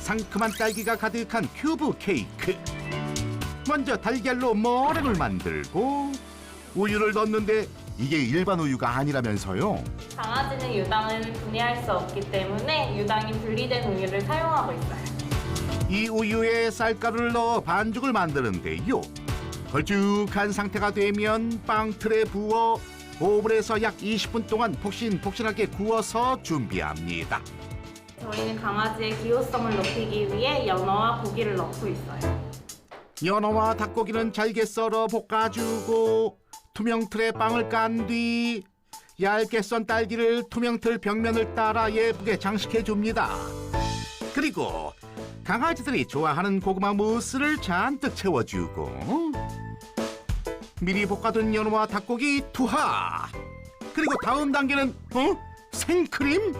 상큼한 딸기가 가득한 큐브 케이크. 먼저 달걀로 머랭을 만들고 우유를 넣는데 이게 일반 우유가 아니라면서요? 강아지는 유당을 분해할 수 없기 때문에 유당이 분리된 우유를 사용하고 있어요. 이 우유에 쌀가루를 넣어 반죽을 만드는데요. 걸쭉한 상태가 되면 빵틀에 부어 오븐에서 약 20분 동안 폭신폭신하게 구워서 준비합니다. 저희는 강아지의 기호성을 높이기 위해 연어와 고기를 넣고 있어요. 연어와 닭고기는 잘게 썰어 볶아주고 투명틀에 빵을 깐 뒤 얇게 썬 딸기를 투명틀 벽면을 따라 예쁘게 장식해줍니다. 그리고 강아지들이 좋아하는 고구마 무스를 잔뜩 채워주고 미리 볶아둔 연어와 닭고기 투하. 그리고 다음 단계는 생크림?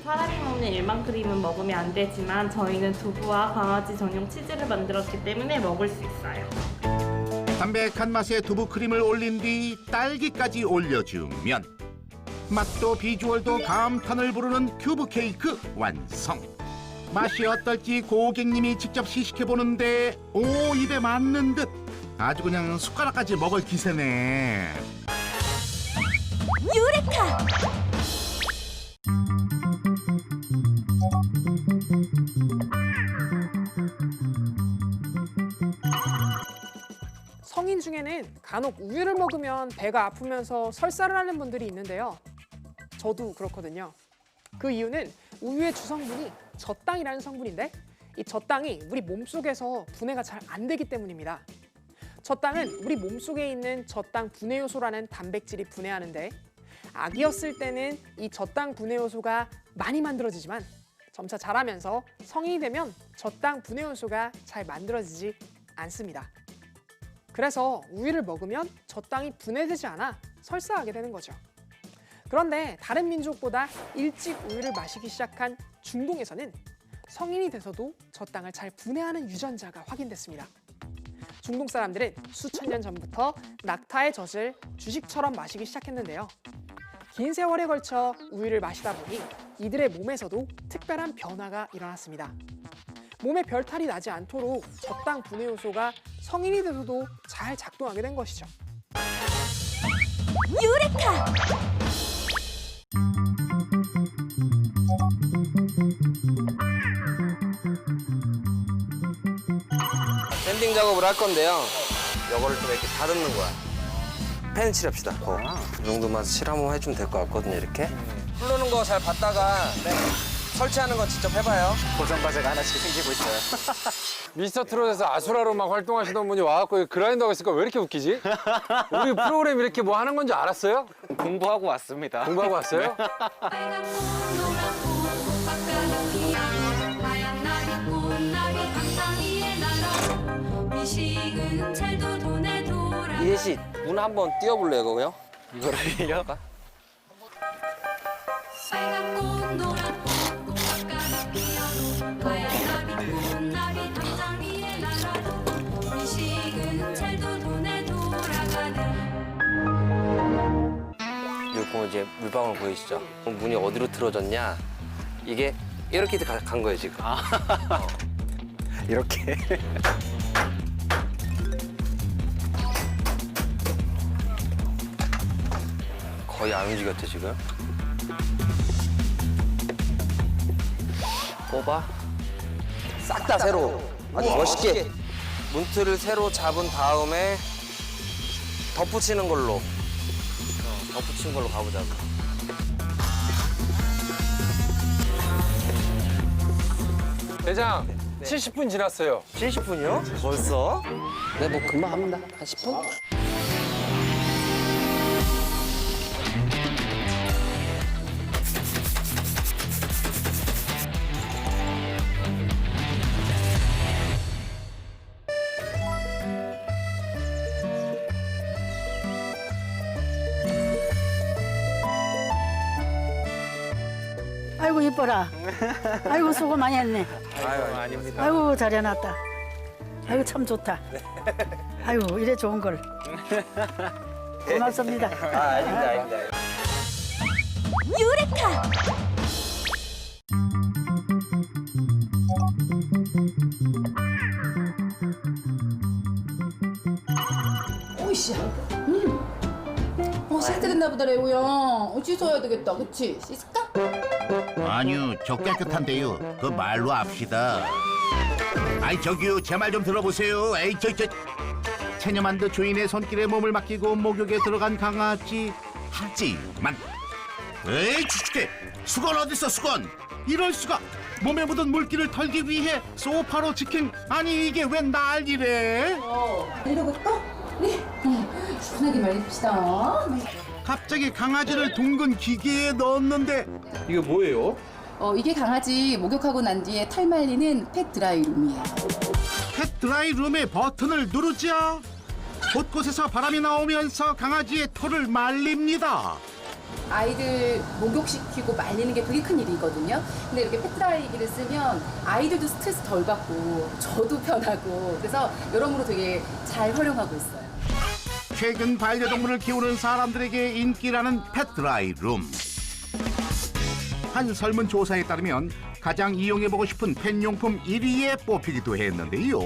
사람이 먹는 일반 크림은 먹으면 안 되지만 저희는 두부와 강아지 전용 치즈를 만들었기 때문에 먹을 수 있어요. 담백한 맛의 두부 크림을 올린 뒤 딸기까지 올려주면 맛도 비주얼도 감탄을 부르는 큐브 케이크 완성. 맛이 어떨지 고객님이 직접 시식해보는데 오, 입에 맞는 듯 아주 그냥 숟가락까지 먹을 기세네. 유레카! 성인 중에는 간혹 우유를 먹으면 배가 아프면서 설사를 하는 분들이 있는데요. 저도 그렇거든요. 그 이유는 우유의 주성분이 젖당이라는 성분인데 이 젖당이 우리 몸속에서 분해가 잘 안 되기 때문입니다. 젖당은 우리 몸속에 있는 젖당 분해 요소라는 단백질이 분해하는데 아기였을 때는 이 젖당 분해 요소가 많이 만들어지지만 점차 자라면서 성인이 되면 젖당 분해 요소가 잘 만들어지지 않습니다. 그래서 우유를 먹으면 젖당이 분해되지 않아 설사하게 되는 거죠. 그런데 다른 민족보다 일찍 우유를 마시기 시작한 중동에서는 성인이 돼서도 젖당을 잘 분해하는 유전자가 확인됐습니다. 중동 사람들은 수천 년 전부터 낙타의 젖을 주식처럼 마시기 시작했는데요. 긴 세월에 걸쳐 우유를 마시다 보니 이들의 몸에서도 특별한 변화가 일어났습니다. 몸에 별탈이 나지 않도록 젖당 분해 요소가 성인이 돼서도 잘 작동하게 된 것이죠. 유레카! 샌딩 작업을 할 건데요. 이거를 좀 이렇게 다듬는 거야. 펜 칠합시다. 이 정도만 칠 한번 해주면 될 것 같거든요, 이렇게. 흐르는 거 잘 봤다가 설치하는 건 직접 해봐요. 고정 과제가 하나씩 생기고 있어요. 미스터 트롯에서 아수라로 막 활동하시던 분이 와갖고 그라인더 하고 있으니까 왜 이렇게 웃기지? 우리 프로그램 이렇게 뭐 하는 건지 알았어요? 공부하고 왔습니다. 공부하고 왔어요? 빨간 꽃, 노란 꽃, 꽃가루 피어나 하얀 나비 꽃나비 땅땅 위에 날아 미식은 찰도 돈에 돌아 이혜 씨, 문 한번 띄워볼래요, 그거요? 이거를요? 빨간 꽃, 노란 꽃, 꽃가루 피어나 하얀 나비 꽃나비 땅땅 위에 날아도 미식은 찰도 돈에 돌아가는 여기 보면 이제 물방울 보이시죠? 그럼 문이 어디로 틀어졌냐? 이게 이렇게 간 거예요, 지금. 이렇게. 거의 안 움직였죠, 지금? 뽑아. 싹 다 새로. 아주 멋있게. 문틀을 새로 잡은 다음에 덧붙이는 걸로. 덧붙이는 걸로 가보자고. 대장, 70분 지났어요. 70분이요? 벌써? 네, 뭐 금방 합니다. 한 10분? 아이고 이뻐라. 아이고 수고 많이 했네. 아유, 아닙니다. 아이고 잘 해놨다. 아이고 참 좋다. 아이고 이래 좋은 걸. 고맙습니다. 아닙니다. 유레카 오이씨. 씻어야겠나 보다, 레오야. 씻어야 되겠다, 그치? 씻을까? 아니요, 저 깨끗한데요. 그 말로 합시다. 아이 저기요, 제 말 좀 들어보세요. 에이 저 체념한 듯 주인의 손길에 몸을 맡기고 목욕에 들어간 강아지. 하지만 에이 주식해, 수건 어딨어 수건? 이럴 수가. 몸에 묻은 물기를 털기 위해 소파로 직행. 아니 이게 웬 난리래? 내려볼까? 네. 시원하게 말립시다. 네. 갑자기 강아지를 둥근 기계에 넣었는데 이게 뭐예요? 이게 강아지 목욕하고 난 뒤에 털 말리는 펫 드라이룸이에요. 펫 드라이룸의 버튼을 누르자 곳곳에서 바람이 나오면서 강아지의 털을 말립니다. 아이들 목욕시키고 말리는 게 되게 큰 일이거든요. 근데 이렇게 펫 드라이기를 쓰면 아이들도 스트레스 덜 받고 저도 편하고 그래서 여러모로 되게 잘 활용하고 있어요. 최근 반려동물을 키우는 사람들에게 인기라는 펫 드라이룸. 한 설문조사에 따르면 가장 이용해보고 싶은 펫용품 1위에 뽑히기도 했는데요.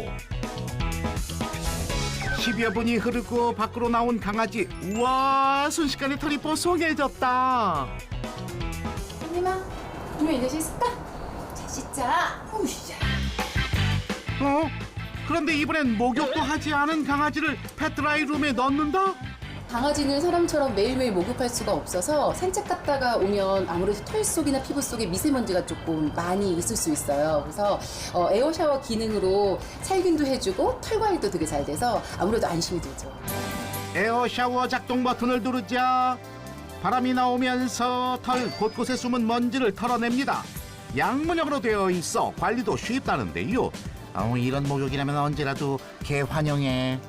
10여 분이 흐르고 밖으로 나온 강아지. 우와, 순식간에 털이 뽀송해졌다. 언니마, 그러면 이제 씻을까? 자, 씻자. 우시자. 어? 그런데 이번엔 목욕도 하지 않은 강아지를 펫 드라이룸에 넣는다? 강아지는 사람처럼 매일매일 목욕할 수가 없어서 산책 갔다가 오면 아무래도 털 속이나 피부 속에 미세먼지가 조금 많이 있을 수 있어요. 그래서 에어 샤워 기능으로 살균도 해주고 털 관리도 되게 잘 돼서 아무래도 안심이 되죠. 에어 샤워 작동 버튼을 누르자 바람이 나오면서 털 곳곳에 숨은 먼지를 털어냅니다. 양문형으로 되어 있어 관리도 쉽다는데요. 이런 목욕이라면 언제라도 개 환영해.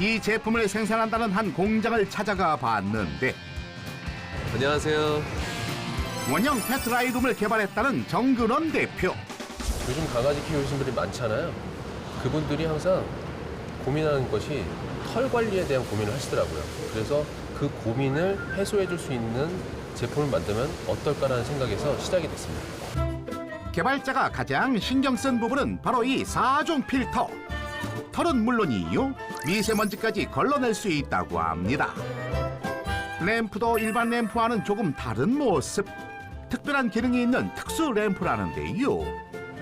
이 제품을 생산한다는 한 공장을 찾아가 봤는데 안녕하세요. 원형 펫 드라이룸을 개발했다는 정근원 대표. 요즘 강아지 키우시는 분들이 많잖아요. 그분들이 항상 고민하는 것이 털 관리에 대한 고민을 하시더라고요. 그래서 그 고민을 해소해 줄 수 있는 제품을 만들면 어떨까라는 생각에서 시작이 됐습니다. 개발자가 가장 신경 쓴 부분은 바로 이 4종 필터. 털은 물론이요, 미세먼지까지 걸러낼 수 있다고 합니다. 램프도 일반 램프와는 조금 다른 모습. 특별한 기능이 있는 특수 램프라는데요.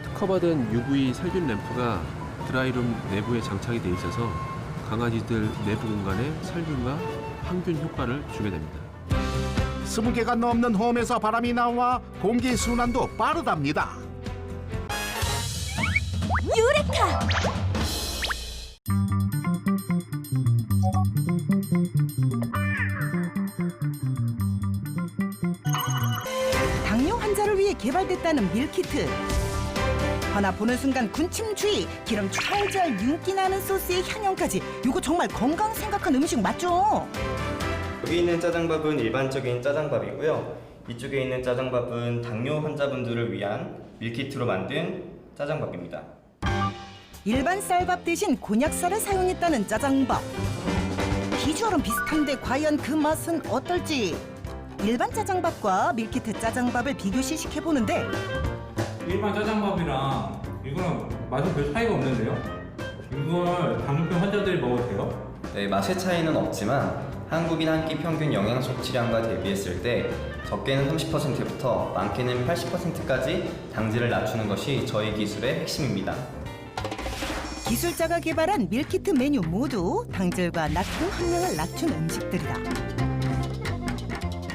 특허받은 UV 살균 램프가 드라이룸 내부에 장착이 돼 있어서 강아지들 내부 공간에 살균과 항균 효과를 주게 됩니다. 20개가 넘는 홈에서 바람이 나와 공기 순환도 빠르답니다. 유레카 당뇨 환자를 위해 개발됐다는 밀키트. 하나 보는 순간 군침 주의, 기름 찰잘 윤기 나는 소스의 향연까지. 이거 정말 건강 생각한 음식 맞죠? 여기 있는 짜장밥은 일반적인 짜장밥이고요. 이쪽에 있는 짜장밥은 당뇨 환자분들을 위한 밀키트로 만든 짜장밥입니다. 일반 쌀밥 대신 곤약쌀을 사용했다는 짜장밥. 비주얼은 비슷한데 과연 그 맛은 어떨지. 일반 짜장밥과 밀키트 짜장밥을 비교 시식해보는데 일반 짜장밥이랑 이거랑 맛은 별 차이가 없는데요? 이걸 당뇨병 환자들이 먹어도 돼요? 네, 맛의 차이는 없지만 한국인 한 끼 평균 영양 섭취량과 대비했을 때 적게는 30%부터 많게는 80%까지 당질을 낮추는 것이 저희 기술의 핵심입니다. 기술자가 개발한 밀키트 메뉴 모두 당질과 나트륨 함량을 낮춘 음식들이다.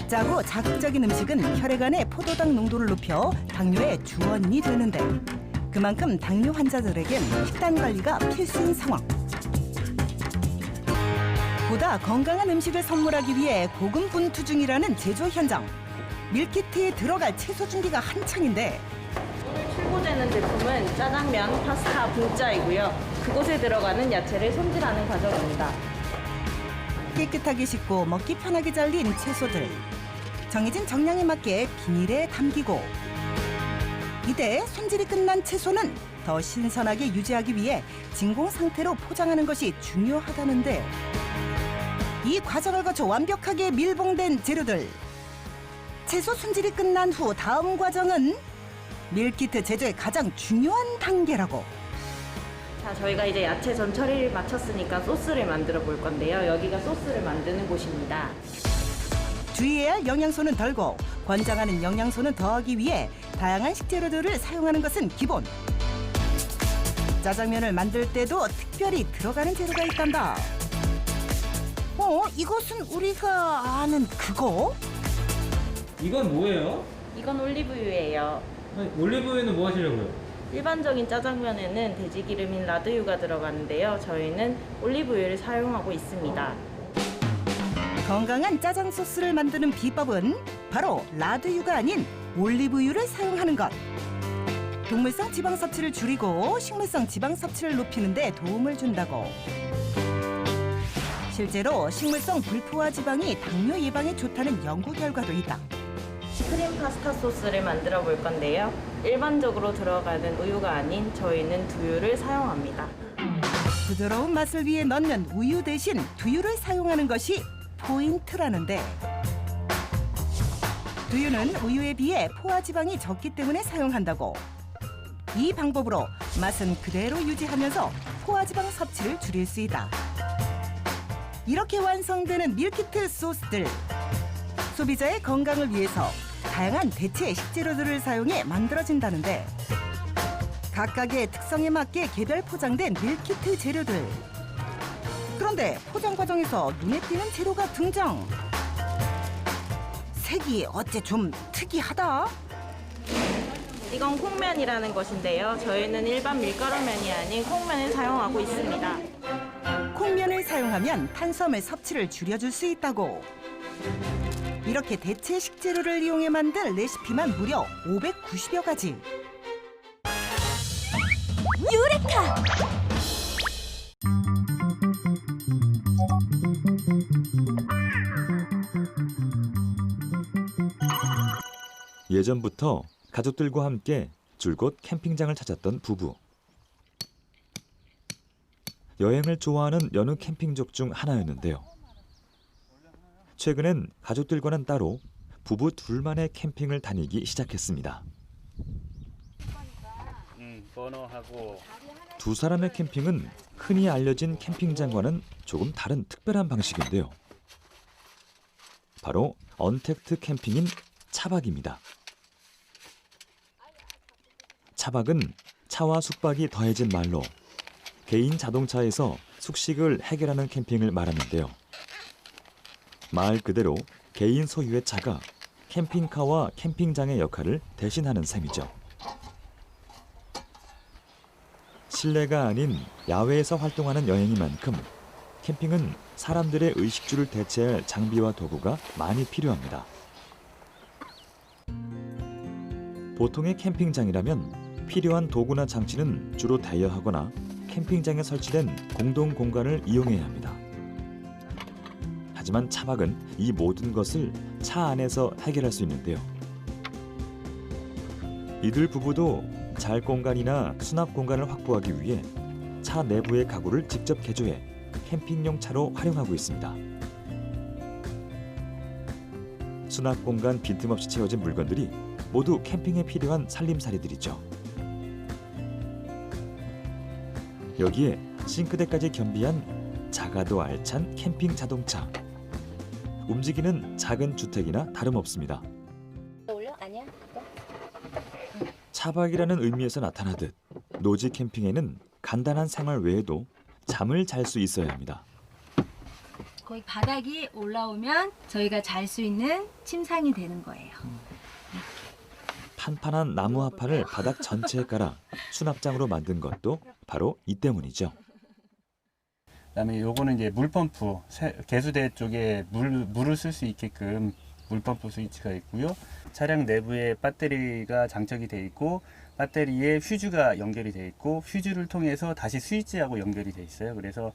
짜고 자극적인 음식은 혈액 안의 포도당 농도를 높여 당뇨의 주원이 되는데 그만큼 당뇨 환자들에겐 식단 관리가 필수인 상황. 보다 건강한 음식을 선물하기 위해 고군분투 중이라는 제조 현장. 밀키트에 들어갈 채소 준비가 한창인데 출고되는 제품은 짜장면, 파스타, 분짜이고요. 그곳에 들어가는 야채를 손질하는 과정입니다. 깨끗하게 씻고 먹기 편하게 잘린 채소들. 정해진 정량에 맞게 비닐에 담기고 이때 손질이 끝난 채소는 더 신선하게 유지하기 위해 진공 상태로 포장하는 것이 중요하다는데 이 과정을 거쳐 완벽하게 밀봉된 재료들. 채소 손질이 끝난 후 다음 과정은 밀키트 제조의 가장 중요한 단계라고. 자, 저희가 이제 야채 전 처리를 마쳤으니까 소스를 만들어 볼 건데요. 여기가 소스를 만드는 곳입니다. 주의해야 할 영양소는 덜고 권장하는 영양소는 더하기 위해 다양한 식재료들을 사용하는 것은 기본. 짜장면을 만들 때도 특별히 들어가는 재료가 있단다. 이것은 우리가 아는 그거? 이건 뭐예요? 이건 올리브유예요. 아니, 올리브유는 뭐 하시려고요? 일반적인 짜장면에는 돼지기름인 라드유가 들어가는데요. 저희는 올리브유를 사용하고 있습니다. 건강한 짜장 소스를 만드는 비법은 바로 라드유가 아닌 올리브유를 사용하는 것. 동물성 지방 섭취를 줄이고 식물성 지방 섭취를 높이는 데 도움을 준다고. 실제로 식물성 불포화 지방이 당뇨 예방에 좋다는 연구 결과도 있다. 크림 파스타 소스를 만들어 볼 건데요. 일반적으로 들어가는 우유가 아닌 저희는 두유를 사용합니다. 부드러운 맛을 위해 넣는 우유 대신 두유를 사용하는 것이 포인트라는데, 두유는 우유에 비해 포화 지방이 적기 때문에 사용한다고. 이 방법으로 맛은 그대로 유지하면서 포화 지방 섭취를 줄일 수 있다. 이렇게 완성되는 밀키트 소스들. 소비자의 건강을 위해서 다양한 대체 식재료들을 사용해 만들어진다는데, 각각의 특성에 맞게 개별 포장된 밀키트 재료들. 그런데 포장 과정에서 눈에 띄는 재료가 등장. 색이 어째 좀 특이하다. 이건 콩면이라는 것인데요. 저희는 일반 밀가루면이 아닌 콩면을 사용하고 있습니다. 콩면을 사용하면 탄수화물 섭취를 줄여줄 수 있다고. 이렇게 대체 식재료를 이용해 만든 레시피만 무려 590여 가지. 유레카! 예전부터 가족들과 함께 줄곧 캠핑장을 찾았던 부부. 여행을 좋아하는 여느 캠핑족 중 하나였는데요. 최근엔 가족들과는 따로 부부 둘만의 캠핑을 다니기 시작했습니다. 두 사람의 캠핑은 흔히 알려진 캠핑장과는 조금 다른 특별한 방식인데요. 바로 언택트 캠핑인 차박입니다. 차박은 차와 숙박이 더해진 말로 개인 자동차에서 숙식을 해결하는 캠핑을 말하는데요. 말 그대로 개인 소유의 차가 캠핑카와 캠핑장의 역할을 대신하는 셈이죠. 실내가 아닌 야외에서 활동하는 여행이만큼 캠핑은 사람들의 의식주를 대체할 장비와 도구가 많이 필요합니다. 보통의 캠핑장이라면 필요한 도구나 장치는 주로 대여하거나 캠핑장에 설치된 공동 공간을 이용해야 합니다. 하지만 차박은 이 모든 것을 차 안에서 해결할 수 있는데요. 이들 부부도 잘 공간이나 수납 공간을 확보하기 위해 차 내부의 가구를 직접 개조해 캠핑용 차로 활용하고 있습니다. 수납 공간 빈틈없이 채워진 물건들이 모두 캠핑에 필요한 살림살이들이죠. 여기에 싱크대까지 겸비한 작아도 알찬 캠핑 자동차. 움직이는 작은 주택이나 다름없습니다. 아니야? 차박이라는 의미에서 나타나듯 노지 캠핑에는 간단한 생활 외에도 잠을 잘 수 있어야 합니다. 거의 바닥이 올라오면 저희가 잘 수 있는 침상이 되는 거예요. 판판한 나무 하파를 바닥 전체에 깔아 수납장으로 만든 것도 바로 이 때문이죠. 그다음에 요거는 이제 물펌프, 개수대 쪽에 물을 쓸 수 있게끔 물펌프 스위치가 있고요. 차량 내부에 배터리가 장착이 돼 있고 배터리에 휴즈가 연결이 돼 있고 휴즈를 통해서 다시 스위치하고 연결이 돼 있어요. 그래서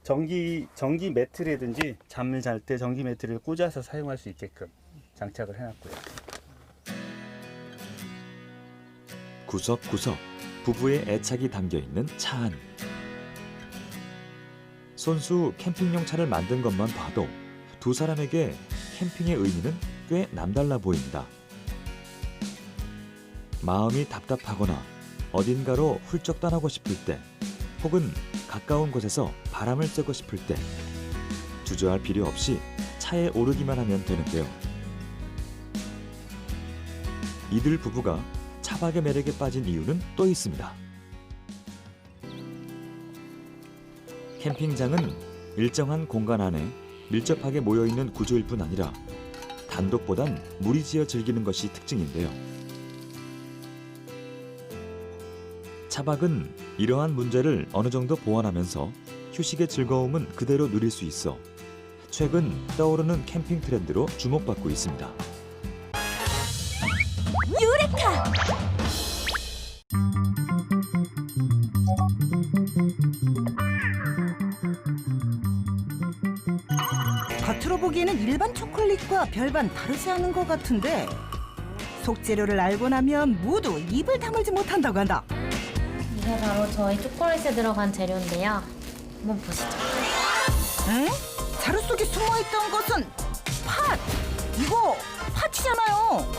전기 매트라든지 잠을 잘 때 전기 매트를 꽂아서 사용할 수 있게끔 장착을 해놨고요. 구석구석 부부의 애착이 담겨 있는 차 안. 손수 캠핑용 차를 만든 것만 봐도 두 사람에게 캠핑의 의미는 꽤 남달라 보입니다. 마음이 답답하거나 어딘가로 훌쩍 떠나고 싶을 때 혹은 가까운 곳에서 바람을 쐬고 싶을 때 주저할 필요 없이 차에 오르기만 하면 되는데요. 이들 부부가 차박의 매력에 빠진 이유는 또 있습니다. 캠핑장은 일정한 공간 안에 밀접하게 모여있는 구조일 뿐 아니라 단독보단 무리지어 즐기는 것이 특징인데요. 차박은 이러한 문제를 어느 정도 보완하면서 휴식의 즐거움은 그대로 누릴 수 있어 최근 떠오르는 캠핑 트렌드로 주목받고 있습니다. 유레카! 겉으로 보기에는 일반 초콜릿과 별반 다르지 않은 것 같은데 속재료를 알고 나면 모두 입을 다물지 못한다고 한다. 이게 바로 저희 초콜릿에 들어간 재료인데요. 한번 보시죠. 응? 자루 속에 숨어있던 것은 팥! 이거 팥이잖아요.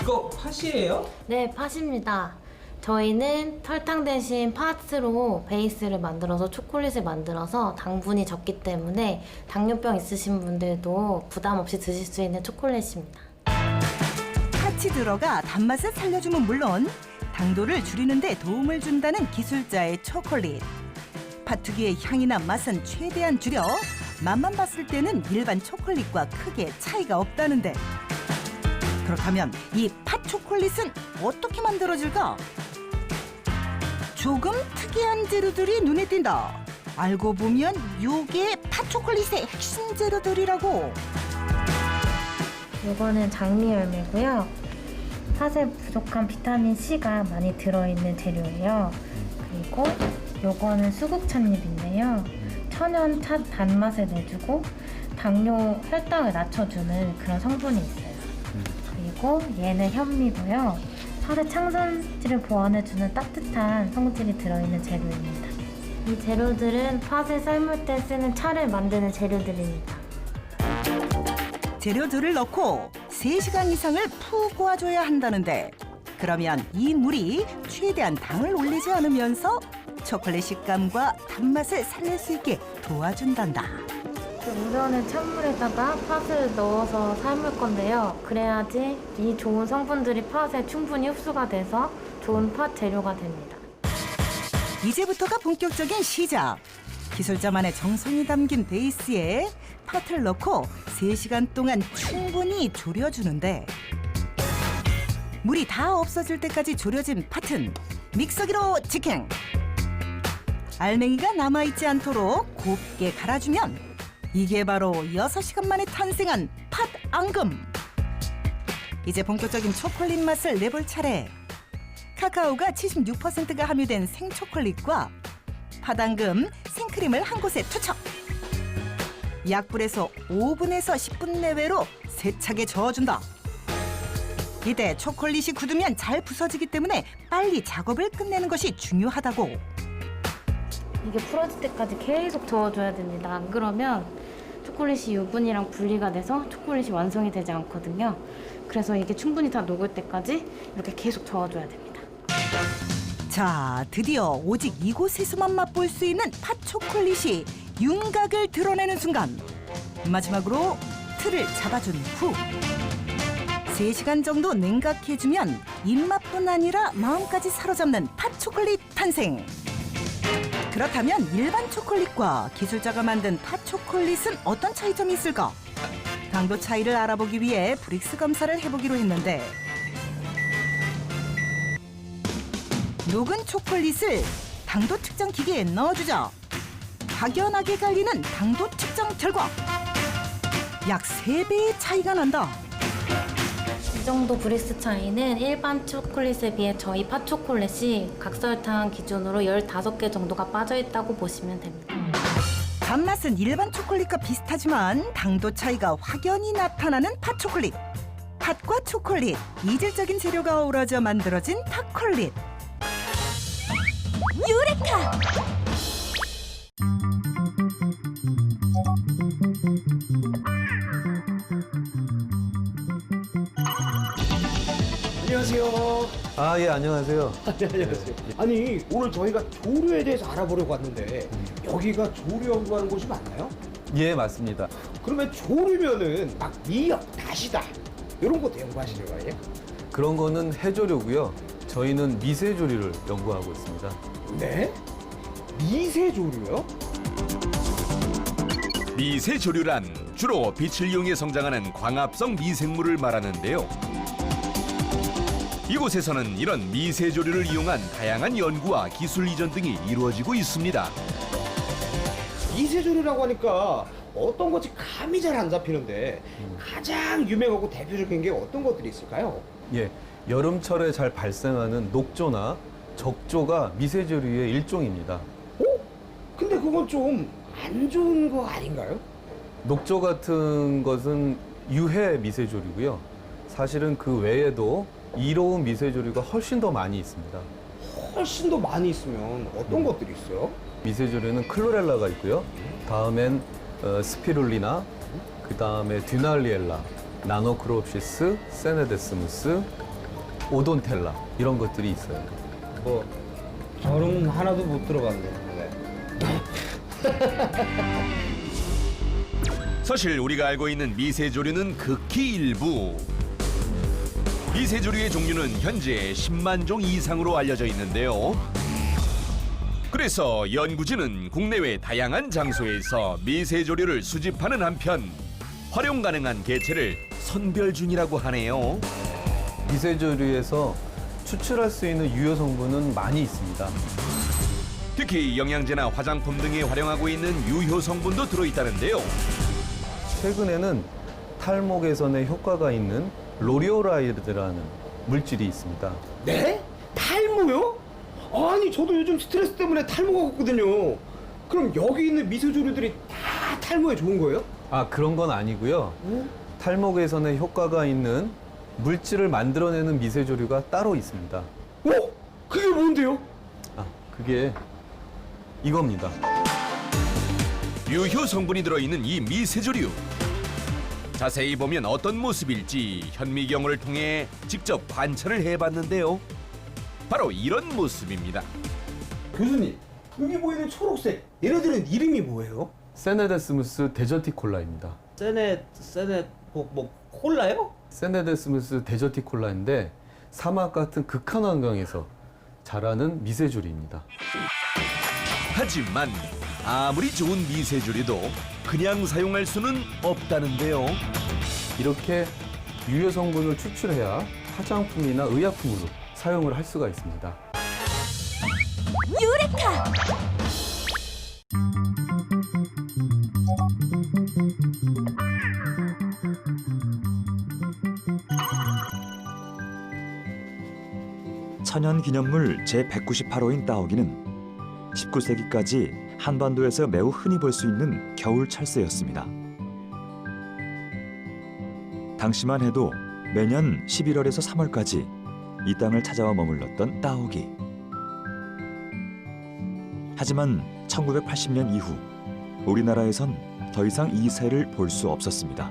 이거 팥이에요? 네, 팥입니다. 저희는 설탕 대신 팥으로 베이스를 만들어서 초콜릿을 만들어서 당분이 적기 때문에 당뇨병 있으신 분들도 부담 없이 드실 수 있는 초콜릿입니다. 팥이 들어가 단맛을 살려주면 물론 당도를 줄이는 데 도움을 준다는 기술자의 초콜릿. 팥 특유의 향이나 맛은 최대한 줄여 맛만 봤을 때는 일반 초콜릿과 크게 차이가 없다는데 그렇다면 이 팥 초콜릿은 어떻게 만들어질까? 조금 특이한 재료들이 눈에 띈다. 알고 보면 요게 팥 초콜릿의 핵심 재료들이라고. 이거는 장미열매고요. 팥에 부족한 비타민 C가 많이 들어있는 재료예요. 그리고 요거는 수국찻잎인데요. 천연 차 단맛을 내주고 당뇨 혈당을 낮춰주는 그런 성분이 있어요. 그리고 얘는 현미고요. 팥의 창선질을 보완해주는 따뜻한 성질이 들어있는 재료입니다. 이 재료들은 팥을 삶을 때 쓰는 차를 만드는 재료들입니다. 재료들을 넣고 3시간 이상을 푹 고아줘야 한다는데 그러면 이 물이 최대한 당을 올리지 않으면서 초콜릿 식감과 단맛을 살릴 수 있게 도와준단다. 우선은 찬물에다가 팥을 넣어서 삶을 건데요. 그래야지 이 좋은 성분들이 팥에 충분히 흡수가 돼서 좋은 팥 재료가 됩니다. 이제부터가 본격적인 시작. 기술자만의 정성이 담긴 베이스에 팥을 넣고 3시간 동안 충분히 졸여주는데 물이 다 없어질 때까지 졸여진 팥은 믹서기로 직행. 알맹이가 남아있지 않도록 곱게 갈아주면 이게 바로 6시간 만에 탄생한 팥 앙금. 이제 본격적인 초콜릿 맛을 내볼 차례. 카카오가 76%가 함유된 생초콜릿과 팥 앙금, 생크림을 한 곳에 투척. 약불에서 5분에서 10분 내외로 세차게 저어준다. 이때 초콜릿이 굳으면 잘 부서지기 때문에 빨리 작업을 끝내는 것이 중요하다고. 이게 풀어질 때까지 계속 저어줘야 됩니다. 안 그러면 초콜릿이 유분이랑 분리가 돼서 초콜릿이 완성이 되지 않거든요. 그래서 이게 충분히 다 녹을 때까지 이렇게 계속 저어줘야 됩니다. 자, 드디어 오직 이곳에서만 맛볼 수 있는 팥 초콜릿이 윤곽을 드러내는 순간 마지막으로 틀을 잡아준 후 3시간 정도 냉각해주면 입맛뿐 아니라 마음까지 사로잡는 팥 초콜릿 탄생. 그렇다면 일반 초콜릿과 기술자가 만든 팥 초콜릿은 어떤 차이점이 있을까? 당도 차이를 알아보기 위해 브릭스 검사를 해보기로 했는데 녹은 초콜릿을 당도 측정 기계에 넣어주자 확연하게 갈리는 당도 측정 결과 약 3배의 차이가 난다. 이 정도 브릭스 차이는 일반 초콜릿에 비해 저희 팥 초콜릿이 각설탕 기준으로 15개 정도가 빠져있다고 보시면 됩니다. 단맛은 일반 초콜릿과 비슷하지만 당도 차이가 확연히 나타나는 팥 초콜릿. 팥과 초콜릿, 이질적인 재료가 어우러져 만들어진 팥콜릿. 유레카! 안녕하세요. 아, 예, 안녕하세요. 네, 안녕하세요. 아니, 오늘 저희가 조류에 대해서 알아보려고 왔는데 여기가 조류 연구하는 곳이 맞나요? 예, 맞습니다. 그러면 조류면은 막 미역, 다시다 이런 것도 연구하시는 거예요? 그런 거는 해조류고요. 저희는 미세조류를 연구하고 있습니다. 네? 미세조류요? 미세조류란 주로 빛을 이용해 성장하는 광합성 미생물을 말하는데요. 이곳에서는 이런 미세조류를 이용한 다양한 연구와 기술 이전 등이 이루어지고 있습니다. 미세조류라고 하니까 어떤 것이 감이 잘 안 잡히는데 가장 유명하고 대표적인 게 어떤 것들이 있을까요? 예, 여름철에 잘 발생하는 녹조나 적조가 미세조류의 일종입니다. 근데 그건 좀 안 좋은 거 아닌가요? 녹조 같은 것은 유해 미세조류고요. 사실은 그 외에도 이로운 미세조류가 훨씬 더 많이 있습니다. 훨씬 더 많이 있으면 어떤 것들이 있어요? 미세조류는 클로렐라가 있고요. 다음엔 스피룰리나, 그 다음에 듀날리엘라, 나노크롭시스, 세네데스무스, 오돈텔라 이런 것들이 있어요. 뭐 저는 하나도 못 들어봤네요. 사실 우리가 알고 있는 미세조류는 극히 일부. 미세조류의 종류는 현재 10만 종 이상으로 알려져 있는데요. 그래서 연구진은 국내외 다양한 장소에서 미세조류를 수집하는 한편 활용 가능한 개체를 선별 중이라고 하네요. 미세조류에서 추출할 수 있는 유효 성분은 많이 있습니다. 특히 영양제나 화장품 등에 활용하고 있는 유효 성분도 들어있다는데요. 최근에는 탈모 개선에 효과가 있는 로리오라이드라는 물질이 있습니다. 네? 탈모요? 아니, 저도 요즘 스트레스 때문에 탈모가 왔거든요. 그럼 여기 있는 미세조류들이 다 탈모에 좋은 거예요? 아, 그런 건 아니고요. 탈모 개선에 효과가 있는 물질을 만들어내는 미세조류가 따로 있습니다. 그게 뭔데요? 아, 그게 이겁니다. 유효 성분이 들어있는 이 미세조류. 자세히 보면 어떤 모습일지 현미경을 통해 직접 관찰을 해봤는데요. 바로 이런 모습입니다. 교수님, 여기 보이는 초록색 얘네들은 이름이 뭐예요? 세네데스무스 데저티콜라입니다. 콜라요? 세네데스무스 데저티콜라인데 사막 같은 극한 환경에서 자라는 미세조류입니다. 하지만 아무리 좋은 미세조류도 그냥 사용할 수는 없다는데요. 이렇게 유효 성분을 추출해야 화장품이나 의약품으로 사용을 할 수가 있습니다. 유레카! 천연기념물 제198호인 따오기는 19세기까지 한반도에서 매우 흔히 볼 수 있는 겨울 철새였습니다. 당시만 해도 매년 11월에서 3월까지 이 땅을 찾아와 머물렀던 따오기. 하지만 1980년 이후 우리나라에선 더 이상 이 새를 볼 수 없었습니다.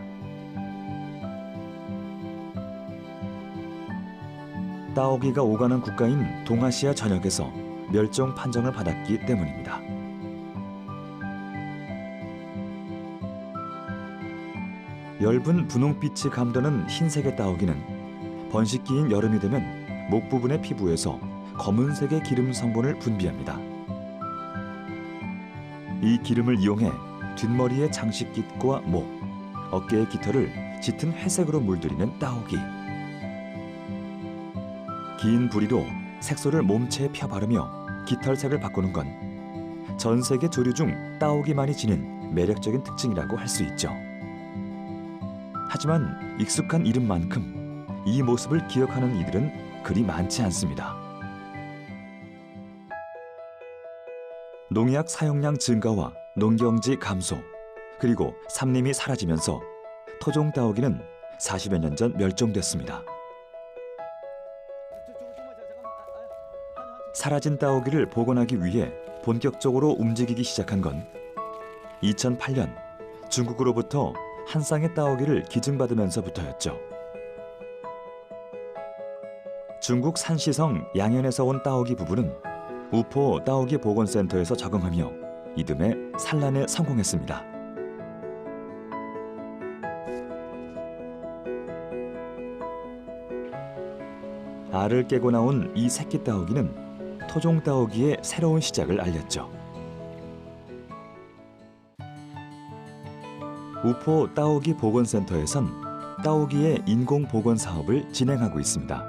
따오기가 오가는 국가인 동아시아 전역에서 멸종 판정을 받았기 때문입니다. 엷은 분홍빛이 감도는 흰색의 따오기는 번식기인 여름이 되면 목 부분의 피부에서 검은색의 기름 성분을 분비합니다. 이 기름을 이용해 뒷머리의 장식깃과 목, 어깨의 깃털을 짙은 회색으로 물들이는 따오기. 긴 부리로 색소를 몸체에 펴바르며 깃털색을 바꾸는 건 전 세계 조류 중 따오기만이 지닌 매력적인 특징이라고 할 수 있죠. 하지만 익숙한 이름만큼 이 모습을 기억하는 이들은 그리 많지 않습니다. 농약 사용량 증가와 농경지 감소, 그리고 삼림이 사라지면서 토종 따오기는 40여 년 전 멸종됐습니다. 사라진 따오기를 복원하기 위해 본격적으로 움직이기 시작한 건 2008년 중국으로부터 한 쌍의 따오기를 기증받으면서부터였죠. 중국 산시성 양현에서 온 따오기 부부는 우포 따오기 보건센터에서 적응하며 이듬해 산란에 성공했습니다. 알을 깨고 나온 이 새끼 따오기는 토종 따오기의 새로운 시작을 알렸죠. 우포 따오기 보건센터에선 따오기의 인공 보건 사업을 진행하고 있습니다.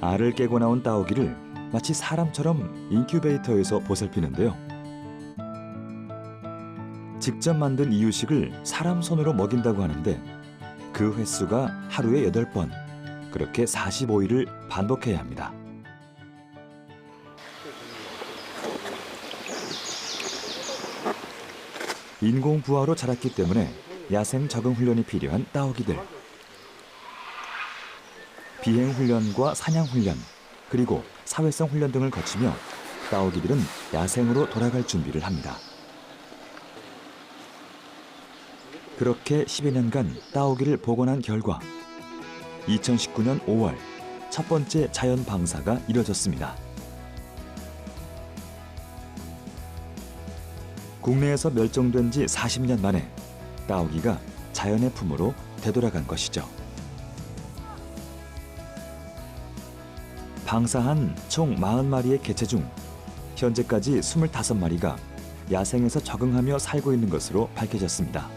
알을 깨고 나온 따오기를 마치 사람처럼 인큐베이터에서 보살피는데요. 직접 만든 이유식을 사람 손으로 먹인다고 하는데 그 횟수가 하루에 8번, 그렇게 45일을 반복해야 합니다. 인공 부화로 자랐기 때문에 야생 적응 훈련이 필요한 따오기들. 비행 훈련과 사냥 훈련, 그리고 사회성 훈련 등을 거치며 따오기들은 야생으로 돌아갈 준비를 합니다. 그렇게 10여 년간 따오기를 복원한 결과 2019년 5월 첫 번째 자연 방사가 이뤄졌습니다. 국내에서 멸종된 지 40년 만에 따오기가 자연의 품으로 되돌아간 것이죠. 방사한 총 40마리의 개체 중 현재까지 25마리가 야생에서 적응하며 살고 있는 것으로 밝혀졌습니다.